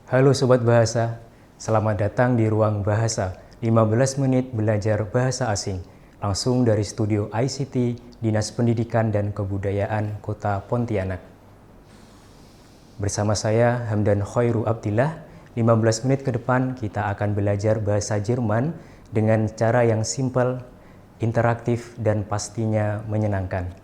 Halo Sobat Bahasa, selamat datang di Ruang Bahasa, 15 menit belajar bahasa asing, langsung dari studio ICT, Dinas Pendidikan dan Kebudayaan Kota Pontianak. Bersama saya Hamdan Khoiru Abdillah, 15 menit ke depan kita akan belajar bahasa Jerman dengan cara yang simpel, interaktif, dan pastinya menyenangkan.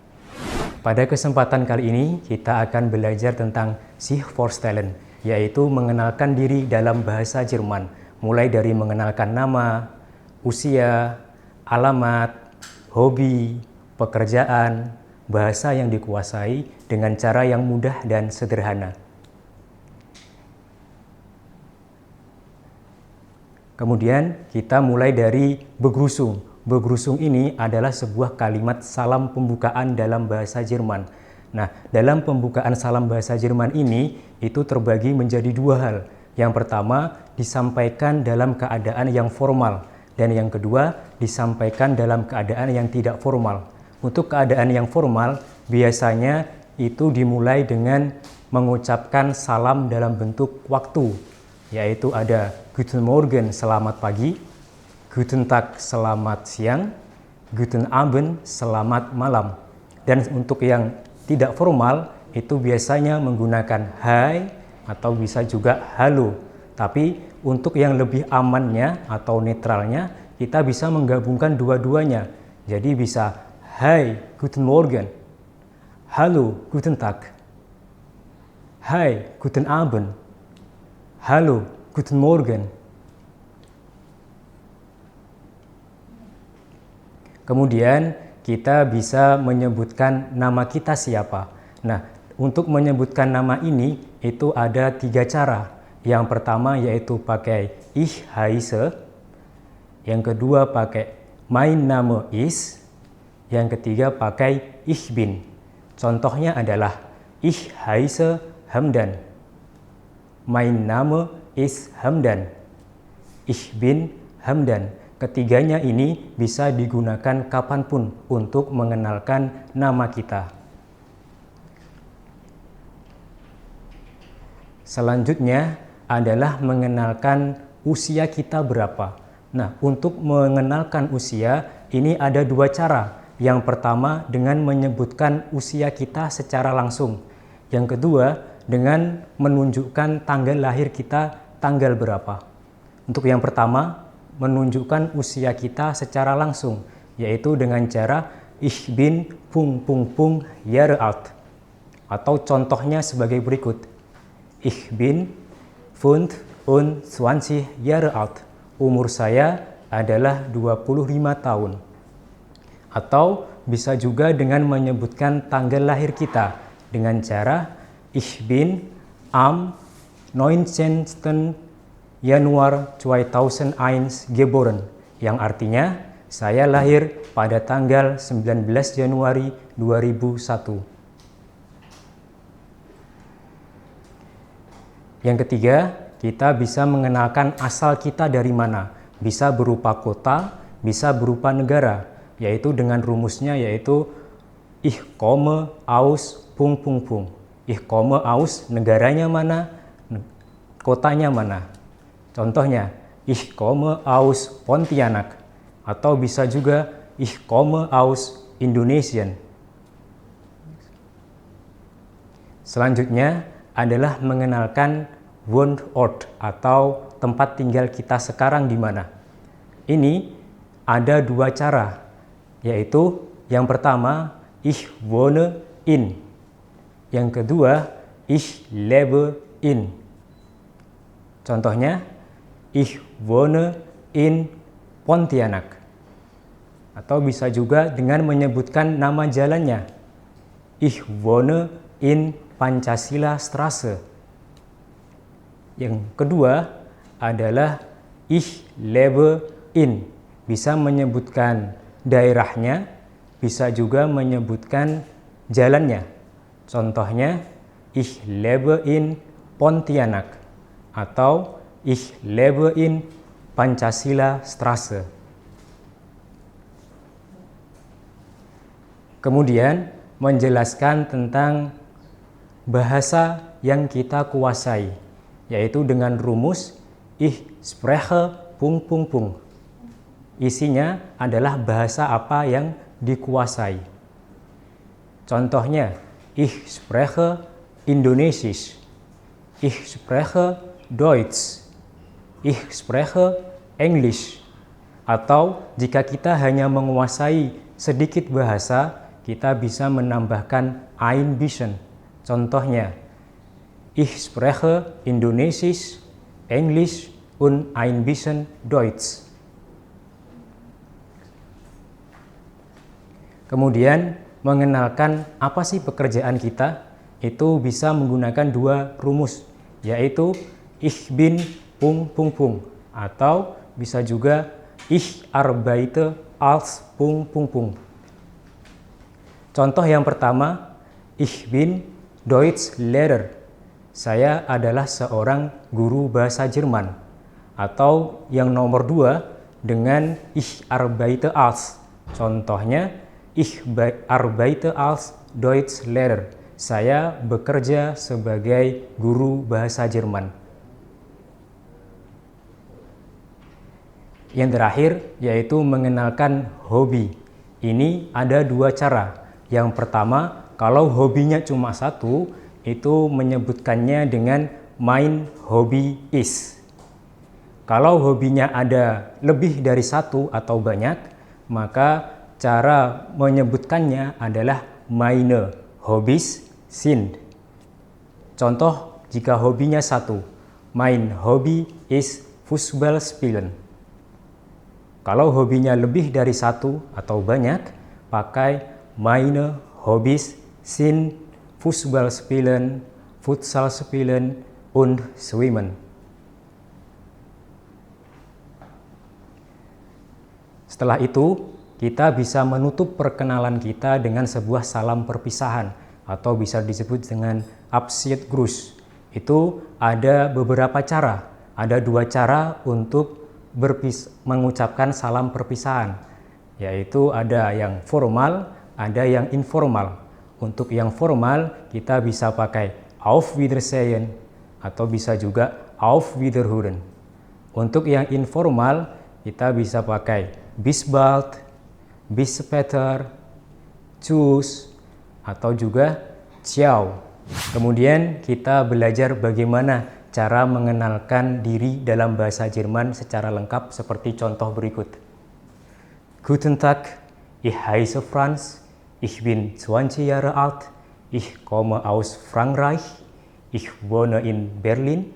Pada kesempatan kali ini, kita akan belajar tentang sich vorstellen, yaitu mengenalkan diri dalam bahasa Jerman, mulai dari mengenalkan nama, usia, alamat, hobi, pekerjaan, bahasa yang dikuasai dengan cara yang mudah dan sederhana. Kemudian kita mulai dari begrüßung. Begrüßung ini adalah sebuah kalimat salam pembukaan dalam bahasa Jerman. Nah, dalam pembukaan salam bahasa Jerman ini, itu terbagi menjadi dua hal. Yang pertama, disampaikan dalam keadaan yang formal. Dan yang kedua, disampaikan dalam keadaan yang tidak formal. Untuk keadaan yang formal, biasanya itu dimulai dengan mengucapkan salam dalam bentuk waktu. Yaitu ada Guten Morgen, selamat pagi, Guten Tag, selamat siang, Guten Abend, selamat malam. Dan untuk yang tidak formal, itu biasanya menggunakan hai atau bisa juga halo. Tapi untuk yang lebih amannya atau netralnya, kita bisa menggabungkan dua-duanya. Jadi bisa hai, Guten Morgen, halo, Guten Tag, hai, Guten Abend, halo, Guten Morgen. Kemudian kita bisa menyebutkan nama kita siapa. Nah, untuk menyebutkan nama ini itu ada 3 cara. Yang pertama yaitu pakai ich heiße. Yang kedua pakai mein Name ist. Yang ketiga pakai ich bin. Contohnya adalah ich heiße Hamdan. Mein Name ist Hamdan. Ich bin Hamdan. Ketiganya ini bisa digunakan kapanpun untuk mengenalkan nama kita. Selanjutnya adalah mengenalkan usia kita berapa. Nah, untuk mengenalkan usia ini ada 2 cara. Yang pertama dengan menyebutkan usia kita secara langsung. Yang kedua dengan menunjukkan tanggal lahir kita tanggal berapa. Untuk yang pertama, menunjukkan usia kita secara langsung, yaitu dengan cara ich bin ... Jahre alt. Atau contohnya sebagai berikut. Ich bin 25 Jahre alt. Umur saya adalah 25 tahun. Atau bisa juga dengan menyebutkan tanggal lahir kita dengan cara ich bin am 19. Januar 2001 geboren, yang artinya saya lahir pada tanggal 19 Januari 2001. Yang ketiga, kita bisa mengenalkan asal kita dari mana. Bisa berupa kota, bisa berupa negara, yaitu dengan rumusnya yaitu ich komme aus ... Ich komme aus, negaranya mana, kotanya mana. Contohnya, ich komme aus Pontianak, atau bisa juga ich komme aus Indonesien. Selanjutnya adalah mengenalkan Wohnort atau tempat tinggal kita sekarang di mana. Ini ada 2 cara, yaitu yang pertama ich wohne in, yang kedua ich lebe in. Contohnya, ich wohne in Pontianak. Atau bisa juga dengan menyebutkan nama jalannya. Ich wohne in Pancasila Straße. Yang kedua adalah ich lebe in. Bisa menyebutkan daerahnya, bisa juga menyebutkan jalannya. Contohnya, ich lebe in Pontianak. Atau ich lebe in Pancasila Straße. Kemudian menjelaskan tentang bahasa yang kita kuasai. yaitu dengan rumus Ich spreche ... Isinya adalah bahasa apa yang dikuasai. Contohnya, Ich spreche Indonesisch, Ich spreche Deutsch, Ich spreche English. Atau jika kita hanya menguasai sedikit bahasa, kita bisa menambahkan ein bisschen. Contohnya, Ich spreche Indonesisch, Englisch und ein bisschen Deutsch. Kemudian, mengenalkan apa sih pekerjaan kita, itu bisa menggunakan dua rumus, yaitu Ich bin ... atau bisa juga Ich arbeite als ... Contoh yang pertama, Ich bin Deutschlehrer. Saya adalah seorang guru bahasa Jerman. Atau yang nomor dua dengan Ich arbeite als. Contohnya, Ich arbeite als Deutschlehrer. Saya bekerja sebagai guru bahasa Jerman. Yang terakhir yaitu mengenalkan hobi. Ini ada dua cara. Yang pertama, kalau hobinya cuma satu, itu menyebutkannya dengan mein Hobby ist. Kalau hobinya ada lebih dari satu atau banyak, maka cara menyebutkannya adalah meine Hobbys sind. Contoh, jika hobinya satu, mein Hobby ist Fußball spielen. Kalau hobinya lebih dari satu atau banyak, pakai meine Hobbys sind Fußball spielen, Futsal spielen, und schwimmen. Setelah itu, kita bisa menutup perkenalan kita dengan sebuah salam perpisahan atau bisa disebut dengan Abschiedsgruß. Itu ada beberapa cara. Ada dua cara untuk mengucapkan salam perpisahan, yaitu ada yang formal, ada yang informal. Untuk yang formal, kita bisa pakai Auf Wiedersehen atau bisa juga Auf Wiederhören. Untuk yang informal, kita bisa pakai Bis bald, Bis später, Tschüss, atau juga Ciao. Kemudian kita belajar bagaimana cara mengenalkan diri dalam bahasa Jerman secara lengkap seperti contoh berikut. Guten Tag, ich heiße Franz, ich bin 20 Jahre alt, ich komme aus Frankreich, ich wohne in Berlin,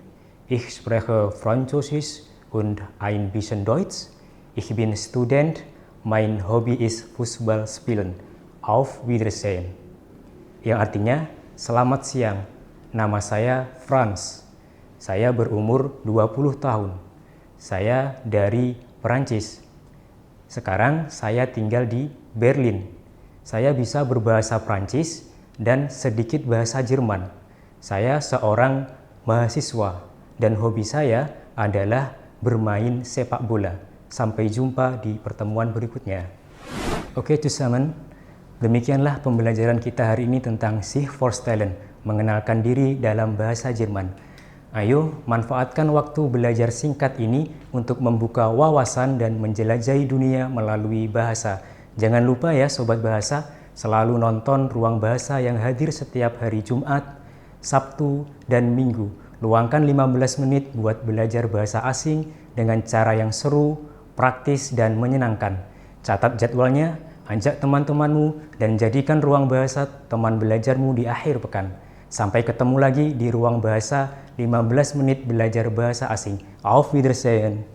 ich spreche Französisch und ein bisschen Deutsch, ich bin Student, mein Hobby ist Fußball spielen. Auf Wiedersehen. Yang artinya, selamat siang, nama saya Franz. Saya berumur 20 tahun. Saya dari Perancis. Sekarang saya tinggal di Berlin. Saya bisa berbahasa Perancis dan sedikit bahasa Jerman. Saya seorang mahasiswa dan hobi saya adalah bermain sepak bola. Sampai jumpa di pertemuan berikutnya. Oke, zusammen. Demikianlah pembelajaran kita hari ini tentang sich vorstellen, mengenalkan diri dalam bahasa Jerman. Ayo, manfaatkan waktu belajar singkat ini untuk membuka wawasan dan menjelajahi dunia melalui bahasa. Jangan lupa ya Sobat Bahasa, selalu nonton Ruang Bahasa yang hadir setiap hari Jumat, Sabtu, dan Minggu. Luangkan 15 menit buat belajar bahasa asing dengan cara yang seru, praktis, dan menyenangkan. Catat jadwalnya, ajak teman-temanmu, dan jadikan Ruang Bahasa teman belajarmu di akhir pekan. Sampai ketemu lagi di Ruang Bahasa 15 menit belajar bahasa asing. Auf Wiedersehen.